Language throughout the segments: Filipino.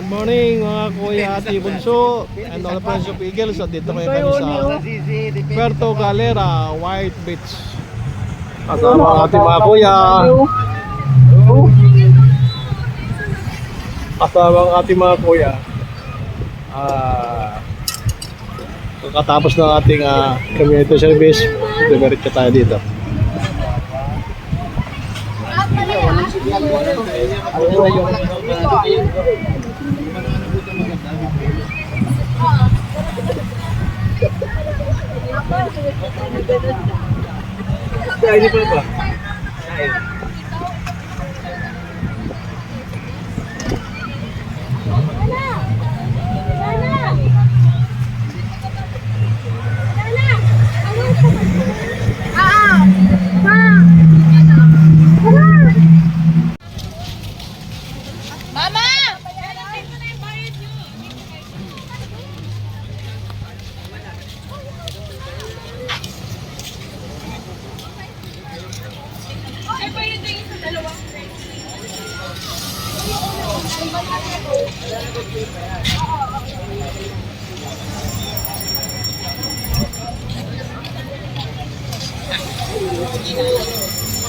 Morning mga kuya at Bunso and all the friends of Eagles. At dito ngayon kami sa Puerto Galera, White Beach. Kasama ang ating mga kuya. Kasama ang ating mga kuya. Pagkatapos ng ating community service, dumiretso tayo dito. Ini berapa?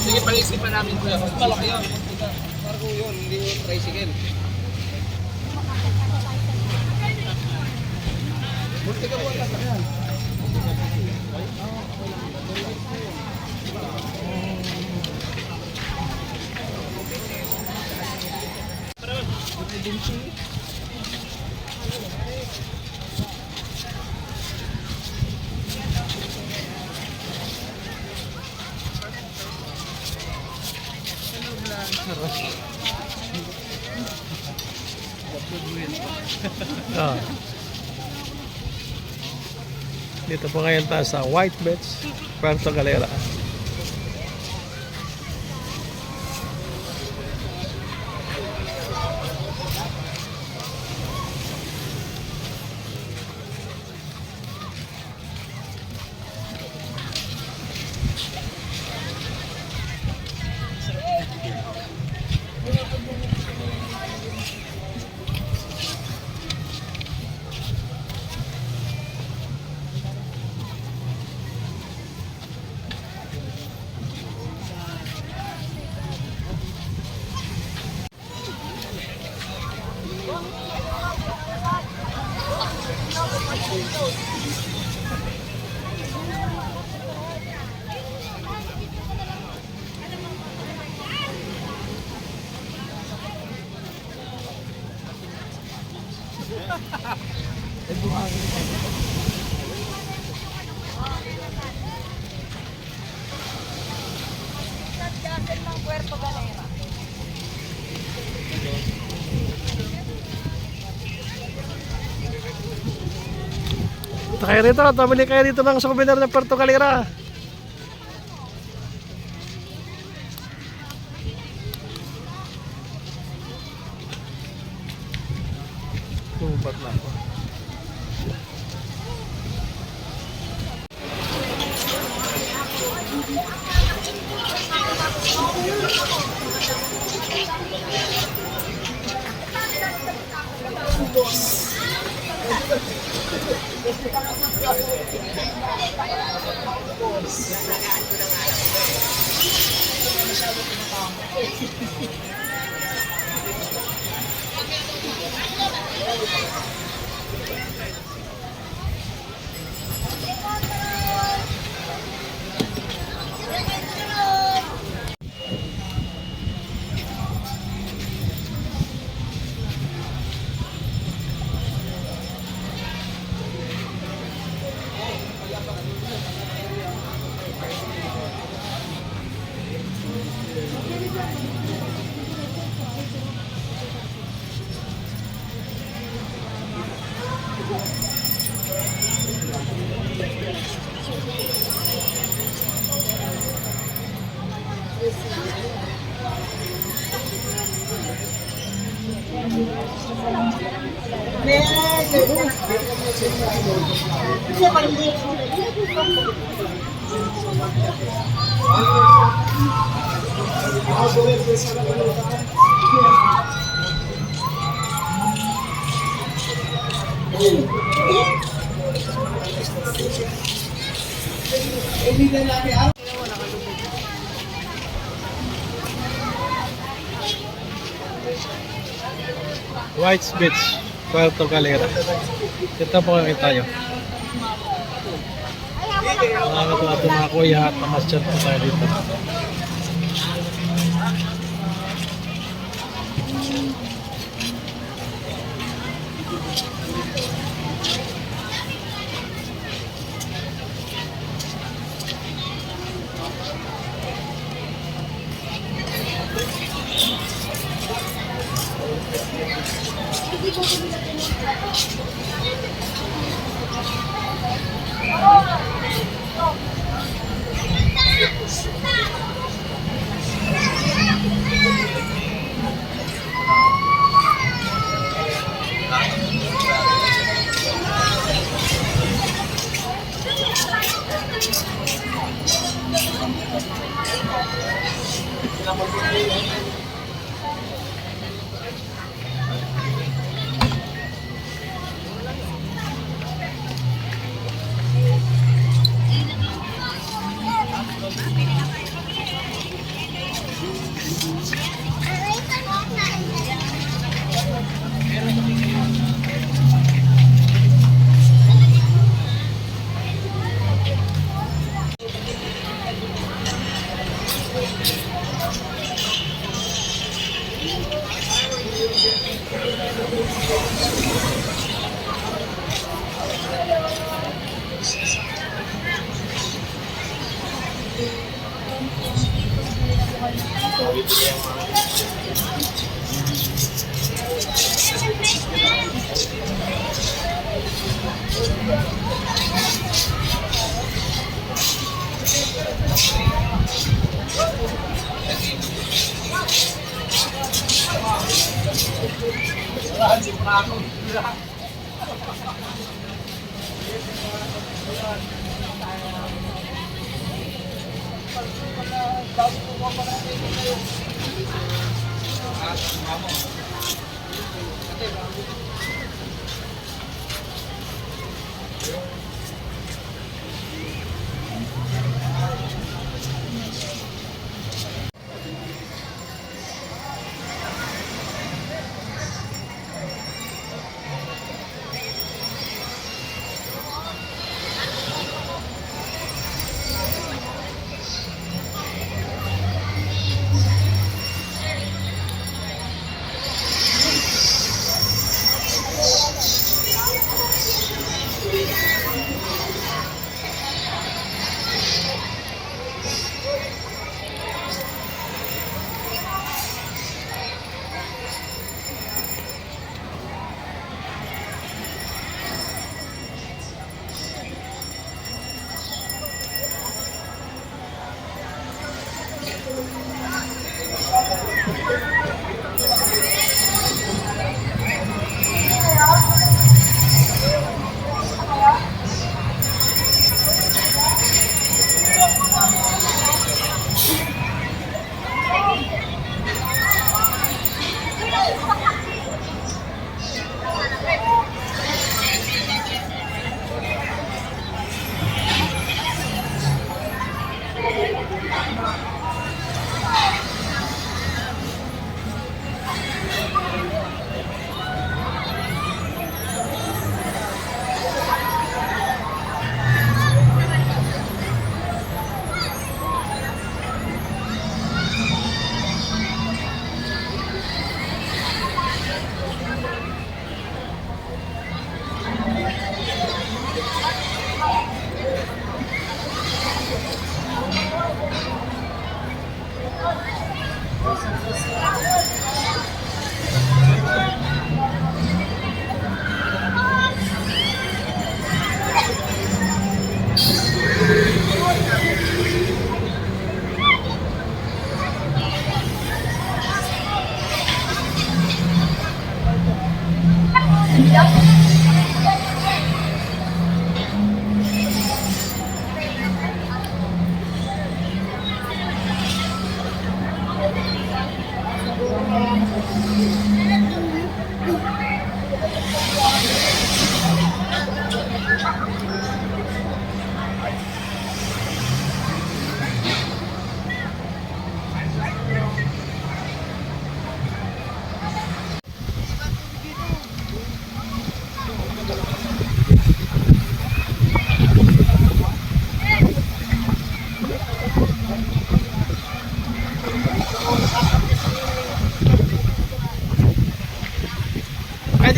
Sige, pag-isipan namin ko yan. Mas malaki yun. Cargo yun, hindi yung tricycle. Buti ka buwan lang yan. Dito po ngayon tayo sa White Beach, Puerto Galera. Puerto Galera. Punta kayo rito, tabili kayo dito ng souvenir ng Puerto Galera. Tubat na ako. White Beach, Puerto Galera. Ito po kakita nyo. Nakakatawa ito mga kuya at namasyal po tayo dito.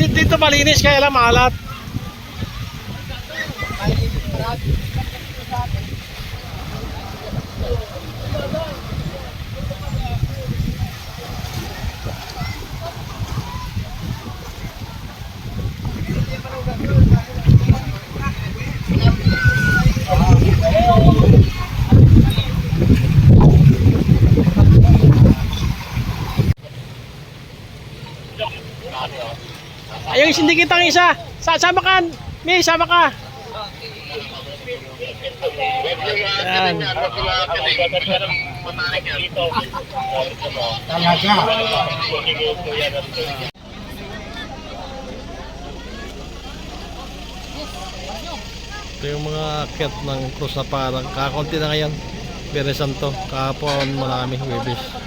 Dito malinis kaya lang maalat. Ayun, sindikit ang isa. Sama ka. May, sama ka. Yan. Ito yung mga akyat ng krus na parang kakunti na ngayon. Biyernes Santo. Kahapon marami, Huwebes.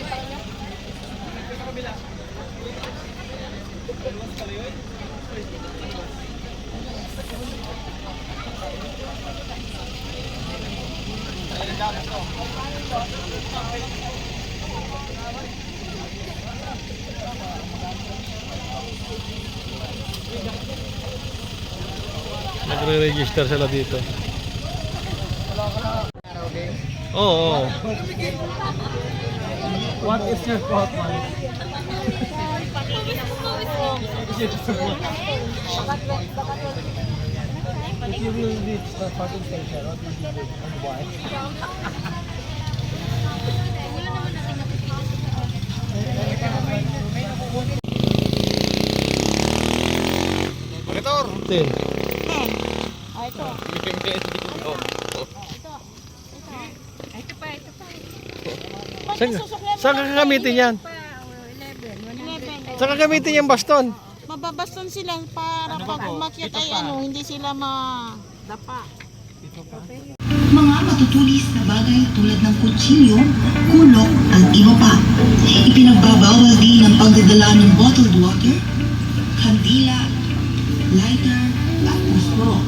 Nagre-register sila dito. Oo. What is your thought, man? If you will reach the parking station, what will you do and why? Tin. Ito. Ito pa. Saan ka gagamitin yan? 11. Saan ka gagamitin yung baston? Mababaston sila para pag umakyat ay hindi sila madapa. Mga matutulis na bagay tulad ng kutsilyo, kulok at iba pa. Ipinagbabawal din ang pagdadala ng bottled water, kandila, lighter at pusporo.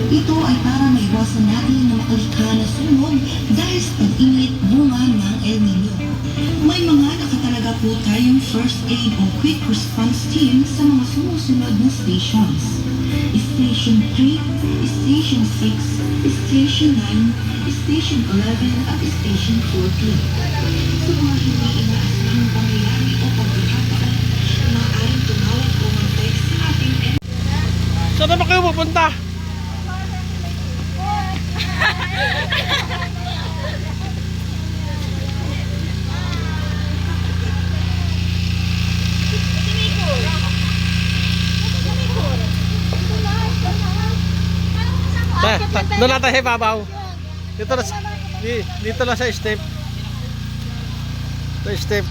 Ito ay para maiwasan natin na makalikha na sunog dahil sa pag-init bunga ng El Nino. May mga nakatalaga po tayong first aid o quick response team sa mga sumusunod na stations. Station 3, Station 6, Station 9, Station 11 at Station 14. Sa mga hindi inaasahang pangyayari o pagkakataon, maaaring tumawag o mag-text sa ating Saan naman kayo pupunta? Doon natin sa ibabaw. Dito na sa step. Sa step.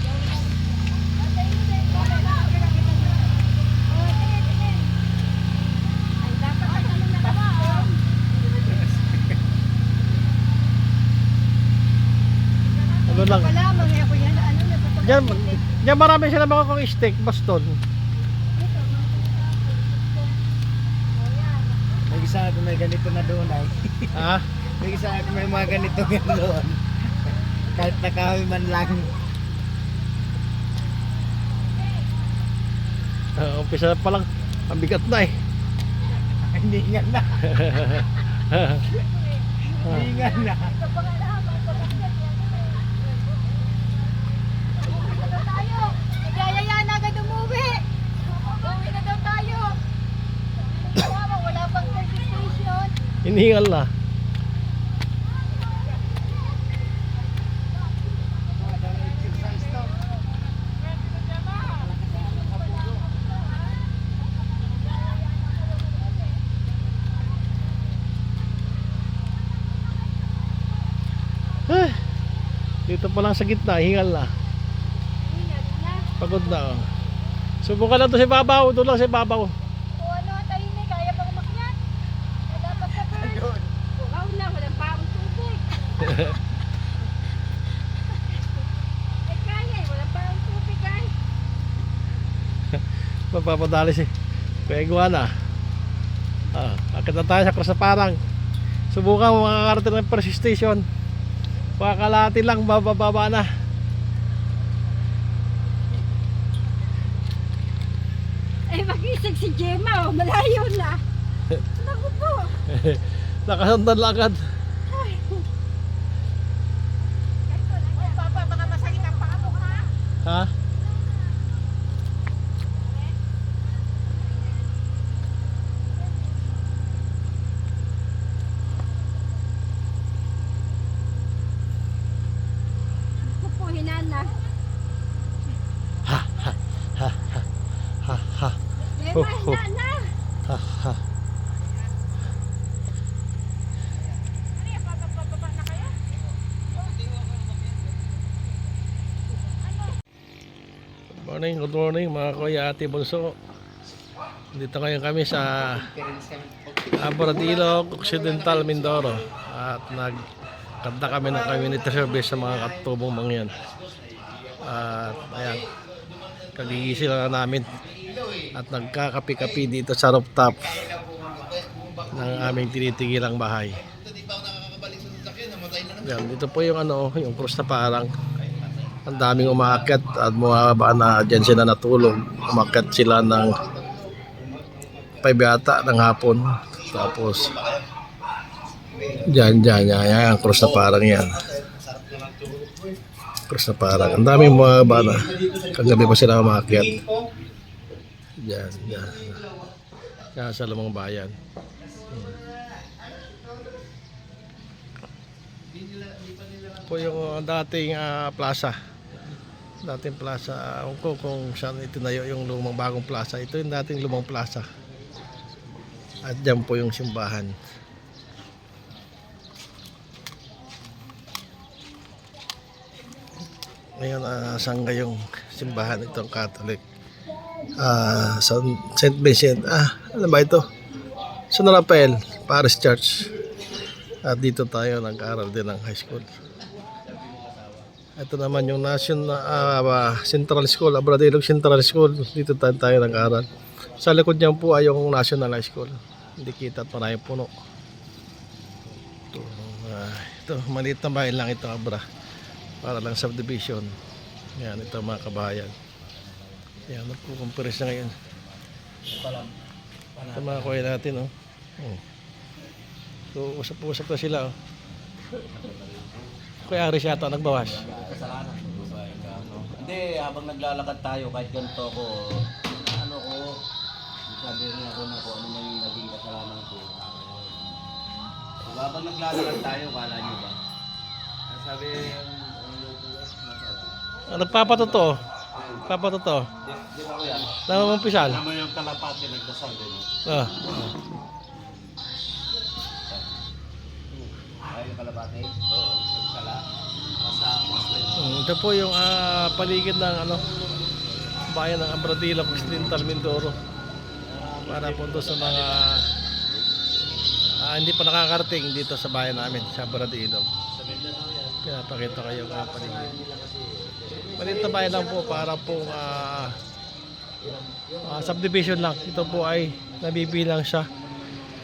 Ano lang. Diyan marami sila mga kong stick, baston. May isa ako may ganito na doon ay. Ha? May isa ako may mga ganito nga doon. Kahit nakahoy man lang. Umpisa pa lang, ang bigat na eh. Hindi nga na. Hindi nga na. Nagayaya na agad umuwi. Uwi na daw tayo. Wala pang registration. Hinihingal na. Dito pa lang sa gitna, hingal na. Pagod na. Oh. Subukan lang to sa babaw, doon lang sa babaw. O ano, tayo na, kaya pang umakyat. Dapat sa first. Wow na, walang paong tubig. Kaya, walang paong tubig ay. Mapapadali si Kuya Iguana. Akit na tayo sa Cross na Parang. Subukan mo makakarating ng first station. Pakalati lang, bababa na. Ay, mag-isig si Gemma, oh. Malayo na. Naku po. Nakasandan lang agad. Ay, Papa, baka masakit ang paa mo, ha? Ha? naku po, hinana. Ha. Gemma, Oh, oh. hinana. Ha. Good morning mga kuya, ate, bunso. Dito ngayon kami sa Abradillo, Occidental, Mindoro. At nagkanta kami ng community service sa mga katubong mangyan. At ayan, kagigising lang namin. At nagkakapi-kapi dito sa rooftop ng aming tinitigilang bahay. Yan, dito po yung yung cross na parang ang daming umaakyat at bumaba na dyan sila natulog. Umakyat sila ng 5 yata ng hapon. Tapos yan, cross na parang yan. Cross na parang. Ang daming bumaba na. Kagabi pa sila umaakyat. Yan. Yan sa Lumang Bayan. Po yung dating plaza. Dating plaza, kung saan itinayo yung lumang bagong plaza. Ito yung dating lumang plaza. At dyan po yung simbahan. Ngayon, sangga yung simbahan itong Catholic. St. Vincent. Ano ba ito? San Rafael Parish Church. At dito tayo nag-aaral din ng high school. Ito naman yung Central School, Abradillo Central School. Dito tayo nag-aaral. Sa likod niyan po ay yung National High School. Hindi kita at maraming puno. Ito, maliit na bahay lang ito, Abra. Para lang subdivision. Yan, ito mga kabahayan. Yan, nagkukumpiris na ngayon. Ito mga kuya natin, oh. So, usap-usap na sila, oh. Kuya Aris yata nagbawas. Kasalanan ko ba? Hindi, habang naglalakad tayo, kahit ganito ako, sabi rin ako na kung ano man yung naging kasalanan ko. So, habang naglalakad tayo, kala nyo ba? Sabi, Nagpapatotoo. Papatotoo. di ba ko yan? Namampisal. Alam mo yung kalapati nagdasal din. Ay, yung kalapati? Oo. Kala. Ito po yung paligid ng bayan ng Abradillo, Occidental, Mindoro. Para po doon sa mga hindi pa nakakarating dito sa bayan namin, sa Abradillo. Pinapakita kayo ang paligid. Maliit na bayan lang po para po subdivision lang. Ito po ay nabibilang sa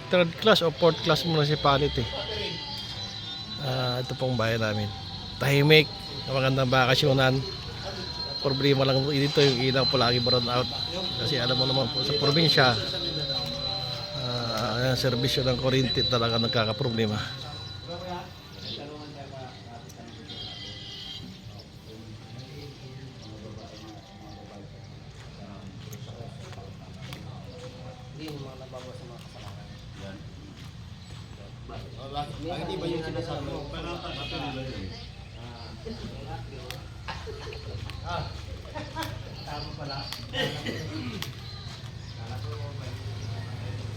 3rd class o 4th class municipality. Ito pong bayan namin. Tahimik, magandang bakasyonan. Problema lang dito yung ilaw po lagi brown out. Kasi alam mo naman po sa probinsya, ang serbisyo ng kuryente talaga nagkakaproblema. Hindi ba yung sinasabi mo?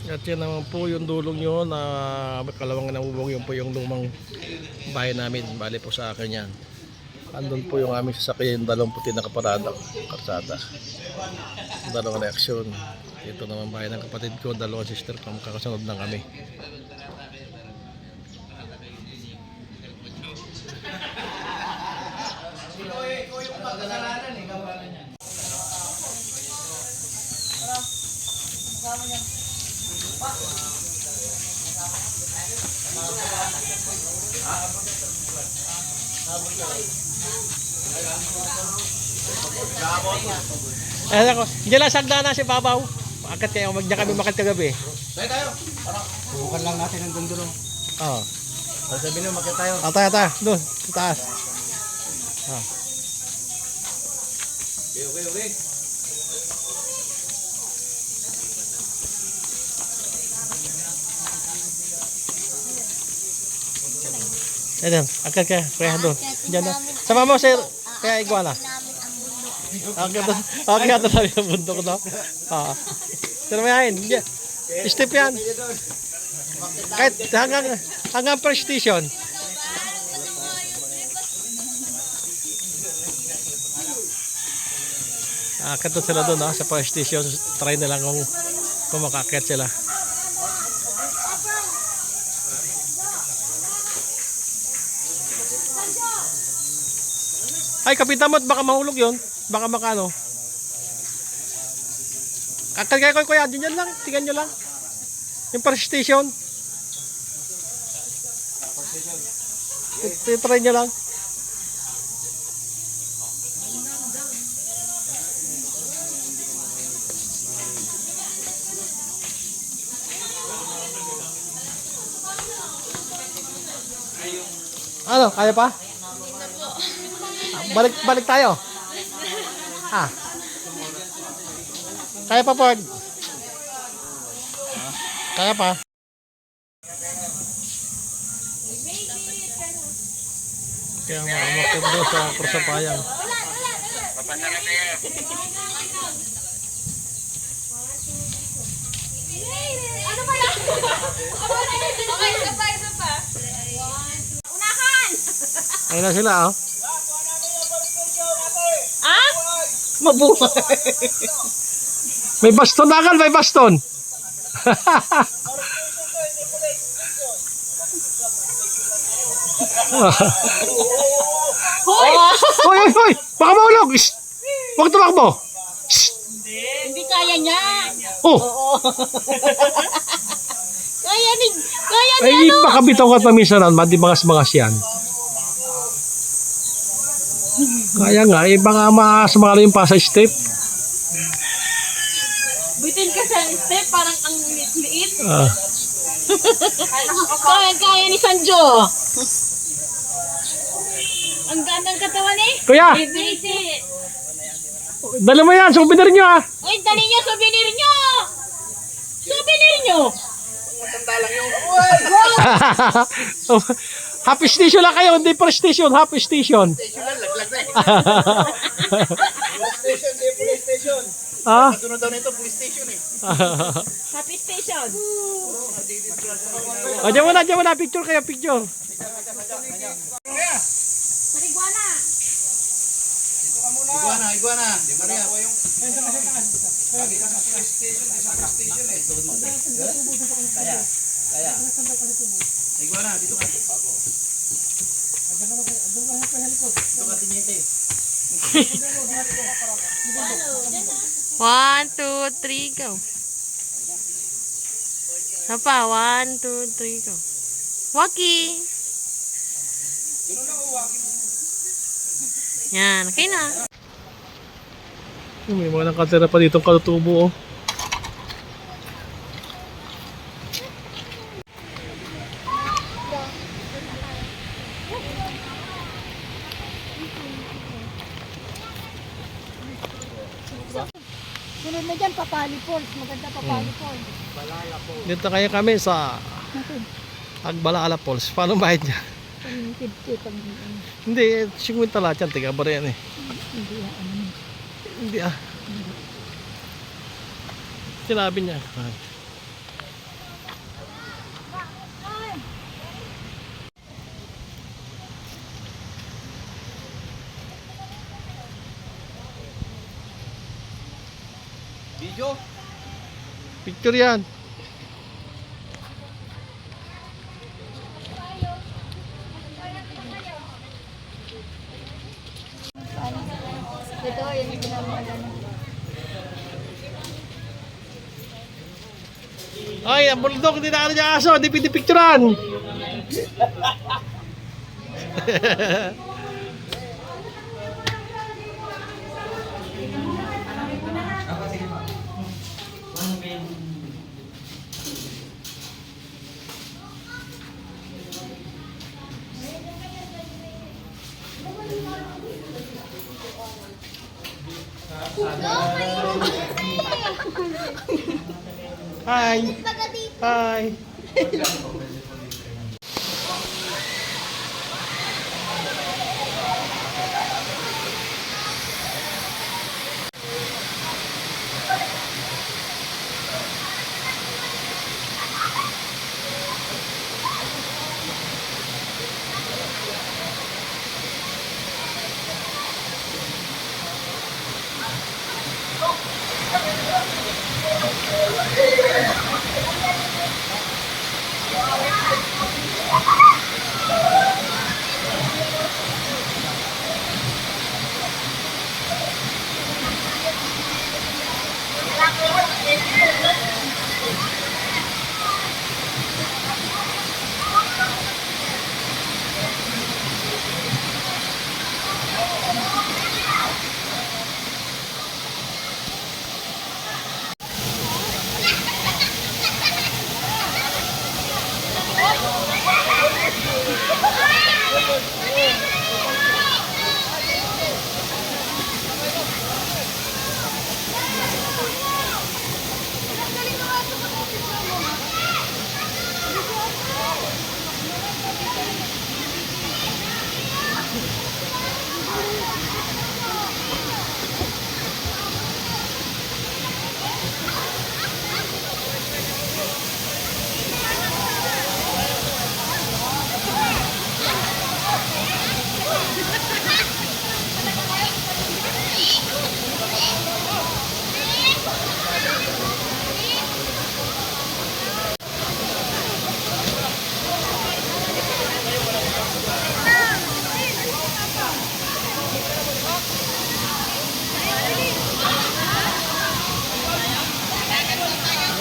At yan naman po yung dulong yun na kalawang namubog yun po yung lumang bahay namin. Bali po sa akin yan. Andun po yung aming sasakyan, yung dalawang puti na kaparada, karsada. Dalawang reaksyon. Ito naman bahay ng kapatid ko, dalawang sister ko, kakasunod lang kami. Ako, diyan lang sagda na si Babaw. Akat kayo, magdiyan kami makat kagabi. Tayo. Subukan lang natin ang dulo. Oo. Sabi nyo, makita tayo. Tayo. Doon, sa taas. Okay. Ayan, akat ka. Kaya doon. Diyan na. Sama mo, sir. Kaya iguana. Akyat na tayo ang bundok na. Pero may hain. Step yan. Kahit hanggang first station. Akyat na sila doon sa first station. Try na lang kung makakyat sila. Ay, kapitan mo, baka mahulog yun. Baka makano. Kakagay ko kuya, dyan lang. Tingnan nyo lang. Yung first station. Try nyo lang. Ano, kaya pa? Balik tayo. Kaya pa, Ford. Kaya pa. Kaya umakit doon sa Kursapayan. Ano ba yan? Okay, isa pa. Unahan! Ayun na sila, oh. Ah? Mabuhay. May baston na may baston. Hoy! Baka mahulog! Huwag tumakbo! Hindi kaya niya. Oh! Kaya ni Ay, baka bitaw ka paminsan madibangas yan. Kaya nga, baka sumali yung pa sa step. Bitin ka sa step, parang ang liit. Kaya ni Sanjo. Ang gandang katawan eh. Kuya! Bitin. Dala mo yan, souvenir nyo ah! Oy, dali niyo, souvenir niyo. Souvenir niyo. Happy station lang kayo, hindi per station, happy station. Ah? Sunod daw nito, police station eh. Happy station. Diyan mo na, picture kayo, picture. Sariguana. Iguana. Di Maria. Kaya. Iguana, dito ka. Dito ka, tinyete. 1, 2, 3, go. Apa? 1, 2, 3, go. Waki. Yan, okay na. May mga nakatira pa dito katutubo oh. Sunod na dyan, Papali Falls. Maganda Papali Falls. Dito kaya kami sa Agbalala Falls. Paano bayad niya? Hindi, 50 lahat yan. Tiga ba yan eh? Hindi ah. Sinabi niya. Video? Picture yan. Ito, yan yung pinamagano. Ay, ang bulldog, hindi na niya aso. Hindi pinipicturan. Hi! Hi!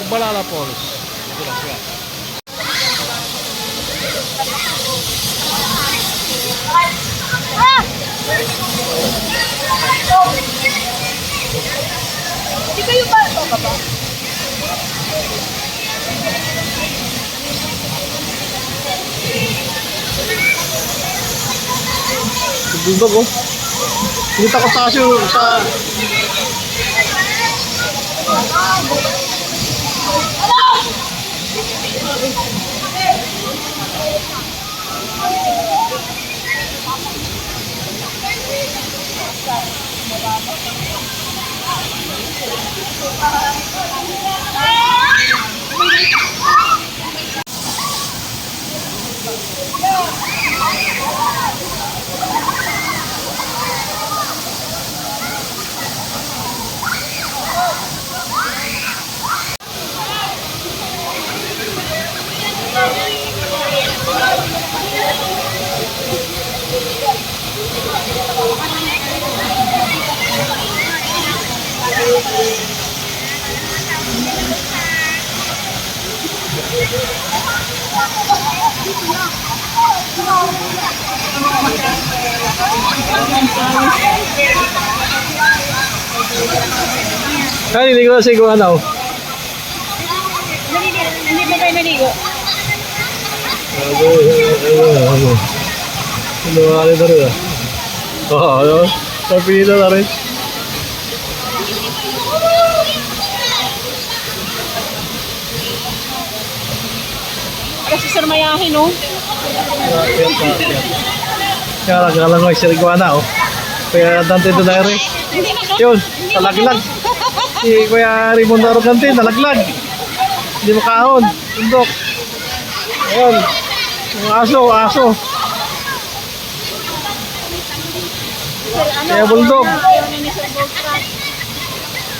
Balala Falls. Di kayo ba? Ito ka ba? Bulldog oh. Hindi takot taas yung sa... Kaya hindi ko na sigo ano. Hindi ba kayo naligo? Ano na rin ah. Oo, ano? Napilita na rin. Para si Sir Mayahin, no? Kaya lang ko si Riguana oh. Kaya Dante Donaire. Yun, talaglag. Si Kuya Raymond Arrogante, talaglag. Hindi makahon. Tundok. Ayun. Yung aso. Kaya bulldog.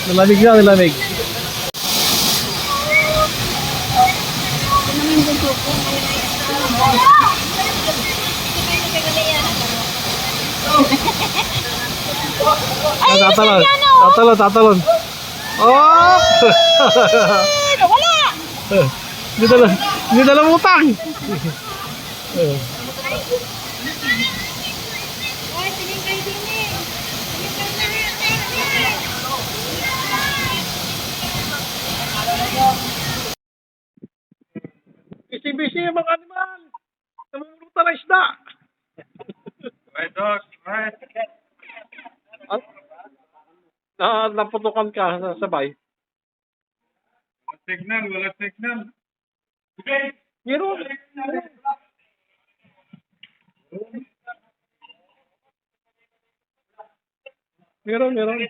Nilamig. Tatalon. Oh! Wala! Hindi na utang. Busy yung mga animal. Namumulutan na isda. naputukan ka sabay. Wala signal. Meron. Meron.